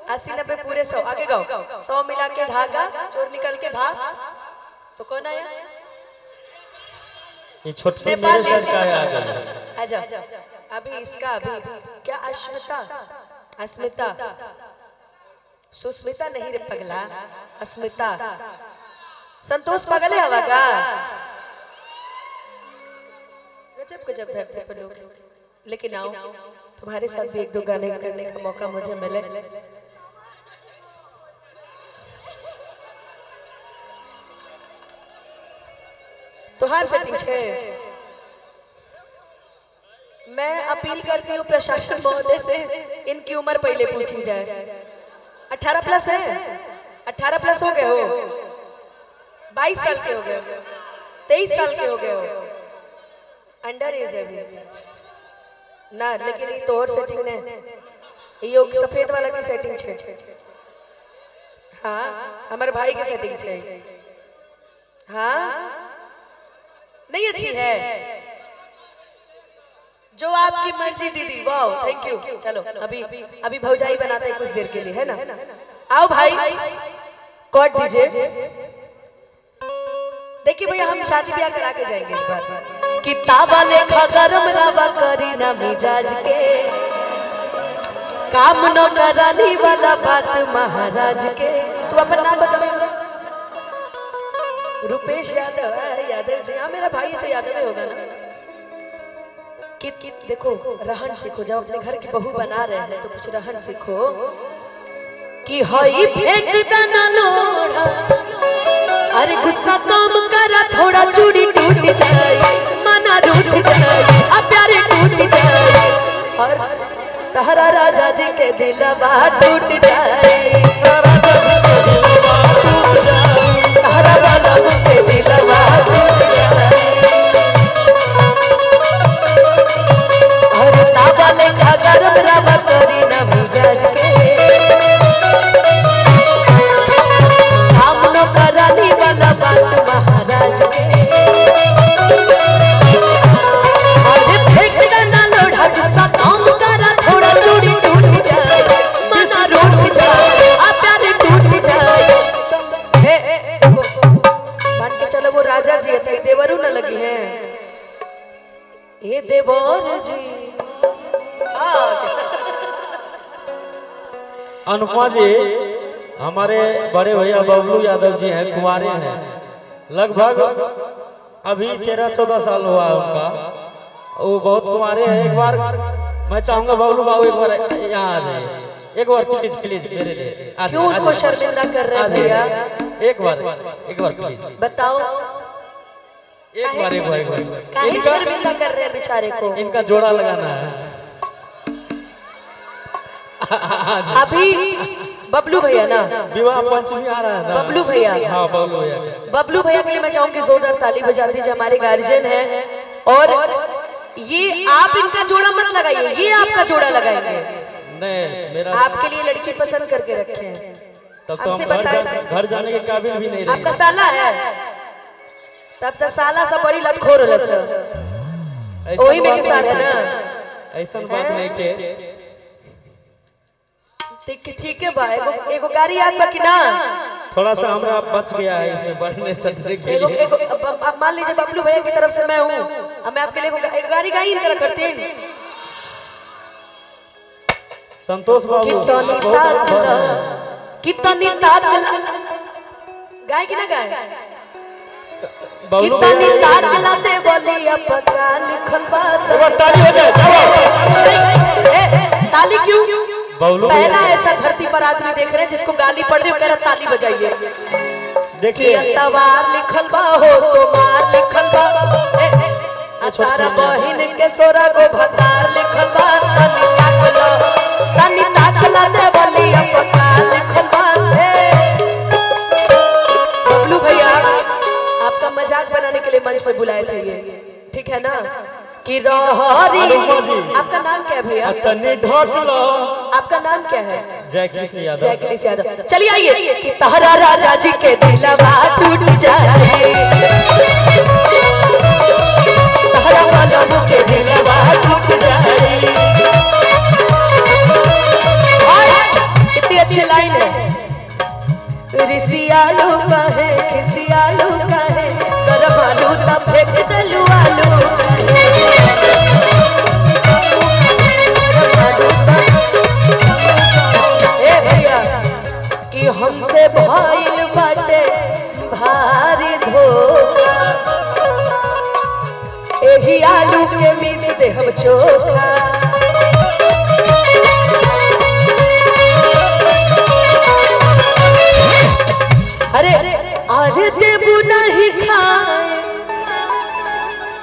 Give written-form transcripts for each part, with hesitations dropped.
80 90 पूरे 100 आगे गाओ 100 मिला के धागा चोर निकल के भाग तो कौन आया ये छोटे मेरे सर का है आगे आजा अभी इसका अभी क्या अस्मिता सुस्मिता नहीं रे पगला अस्मिता संतोष पगले हवा का गजब गजब धरती पर लोग लेकिन आओ तुम्हारे साथ भी एक दो गाने करने का मौका मुझे मिले तो हर सेटिंग छे मैं अपील करती हूँ प्रशासन महोदय से इनकी उम्र पहले पूछी जाए 18 प्लस है 18 प्लस हो गए हो 22 साल के हो गए 23 साल के हो गए हो अंडर एज है ना लेकिन ये तो और सेटिंग ने ये सफेद वाला की सेटिंग छे हाँ हमारे भाई की सेटिंग छे हाँ नहीं अच्छी है जो आपकी मर्जी दीदी वाह थैंक यू चलो अभी भौजाई बनाते हैं कुछ देर के लिए है ना आओ भाई कॉर्ड दीजिए देखिए भैया हम शादी ब्याह करा के जाएंगे इस बार किताबा लेखा गरम रावा करी ना मिजाज के काम न करानी वाला बात महाराज के तू अपन नाम बता रुपेश यादव जी हाँ मेरा भाई है तो यादव ही होगा ना कि देखो रहन सीखो जब अपने घर की बहू बना रहे हैं तो कुछ रहन सीखो कि हई फेंक दाना लोड़ा अरे गुस्सा काम करा थोड़ा चूड़ी टूट जाए मना रूठ जाए अब प्यारे टूट जाए और तहरा राजा जी के दिलवा टूट जाए तहरा वाला के दिलवा टूट जाए और तावा लेखा गरम रावा करी ना मिजाज के करानी वाला बात महाराज के अरे फेंक ना लोढ़ा गुस्सा काम करा थोड़ा चूड़ी टूट जाए मना रूठ जाए आ प्यारे टूट जाए मान के चलो वो राजा जी है देवरू न लगी है ये देवर जी अनुपमा जी हमारे बड़े भैया बबलू यादव जी हैं कुंवारे हैं लगभग अभी 13-14 साल हुआ है उनका वो बहुत कुंवारे हैं एक बार मैं चाहूंगा बबलू बाबू एक बार यहाँ आ जाइए एक बार प्लीज मेरे लिए क्यों उनको शर्मिंदा कर रहे हैं भैया एक बार प्लीज बताओ एक बार काहे शर्मिंदा कर रहे हैं बेचारे को इनका जोड़ा लगाना है अभी बबलू भैया ना विवाह पंचमी आ रहा है ना बबलू भैया हाँ बबलू भैया के लिए मैं चाहूंगी जोरदार ताली बजा दीजिए हमारे गार्जियन हैं और ये आप इनका जोड़ा मत लगाइए ये आपका जोड़ा लगाएंगे नहीं मेरा आपके लिए लड़की पसंद करके रखे हैं तब तो हम घर जाने के काबिल भी नहीं आपका साला है तब तो साला सब बड़ी लतखोर है सर वही में के साथ है ना ऐसा बात नहीं के ठीक है भाई एगो गाड़ी याद बाकी ना थोड़ा सा हमरा बच गया है इसमें बढ़ने सटने के लिए अब मान लीजिए बबलू भैया की तरफ से मैं हूँ अब मैं आपके लिए एक गाड़ी गाई इनका करते हैं संतोष बाबू कितनी ताकला गाय की ना गाय कितनी ताकला दे बोली अपका लिखल बात ताली हो जाए ताली क्यों पहला है ऐसा धरती पर आदमी देख रहे हैं जिसको गाली पड़ रही है कह रहा ताली बजाइए देखिए तवार लिखल बा हो सोमार लिखल बा तारा बहिन के सोरा गो भतार लिखल बा तनी ताकला दे बोली अपका लिखल बा बबलू भैया आपका मजाक बनाने के लिए मंच पर बुलाए थे ये ठीक है ना कि आपका नाम क्या है भैया आपका नाम क्या है जय कृष्ण यादव चलिए आइए कि तहरा राजा जी के दिलवा टूट जाए तहरा वालों के दिलवा टूट जाए इतनी अच्छी रिसियालू कहे खिसियालू कहे गरम आलू तब फेंक दलू आलू ए भैया कि हमसे भइल बाटे भारी धोखा एही आलू के मिस दे हम चोखा अरे अरे देबू नहीं खाए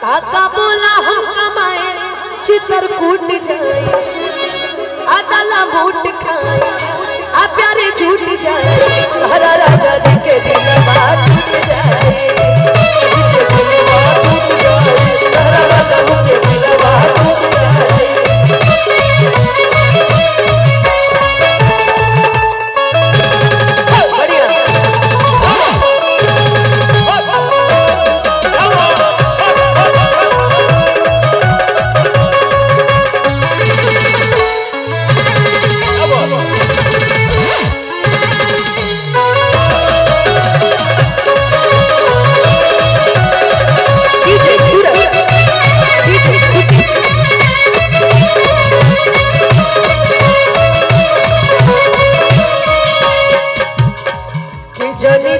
काका बोला हम कमाए चित्रकूट जाए आदला बूट खाए आ प्यारे झूठ जाए तारा राजा जी के दिल बात टूट जाए तारा राजा जी के दिल बात टूट जाए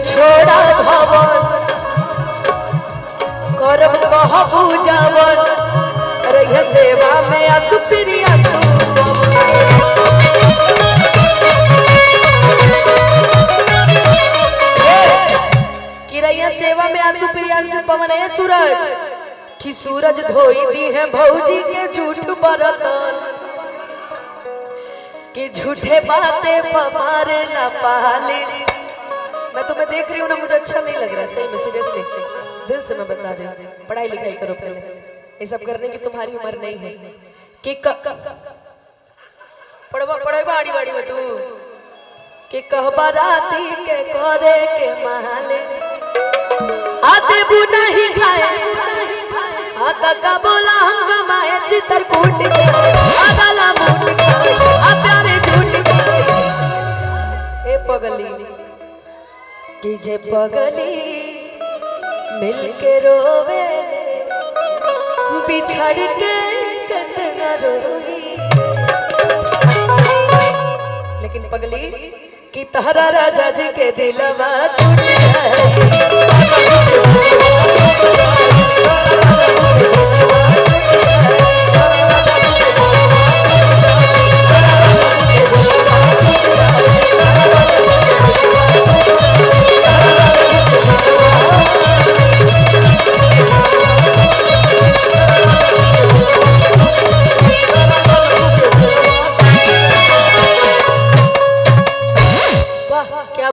छोड़ा भवन करब कहबू जावन रह सेवा में आसु प्रिया कि रैया सेवा में आसु प्रियांशु पवन है सूरज कि सूरज धोई दी है भौजी के झूठ बरतन कि झूठे बातें पमारे न पालिस। मैं तुम्हें देख रही हूँ ना, मुझे अच्छा नहीं लग रहा, सही में सीरियसली दिल से मैं बता रही हूँ। पढ़ाई लिखाई करो पहले, ये सब करने की तुम्हारी उम्र नहीं है कि पढ़वा आड़ी बाड़ी में तू कि कहबा राती के करे के मालिश आते बु नहीं खाए आता का बोला हम कमाए चित्रकूट आदला बूट खाए आ प्यारे झूठ खाए ए पगली कि जे पगली मिलके रोवे बिछड़ के कतना रोई लेकिन पगली कि तहरा राजा जी के दिलवा टूट जाए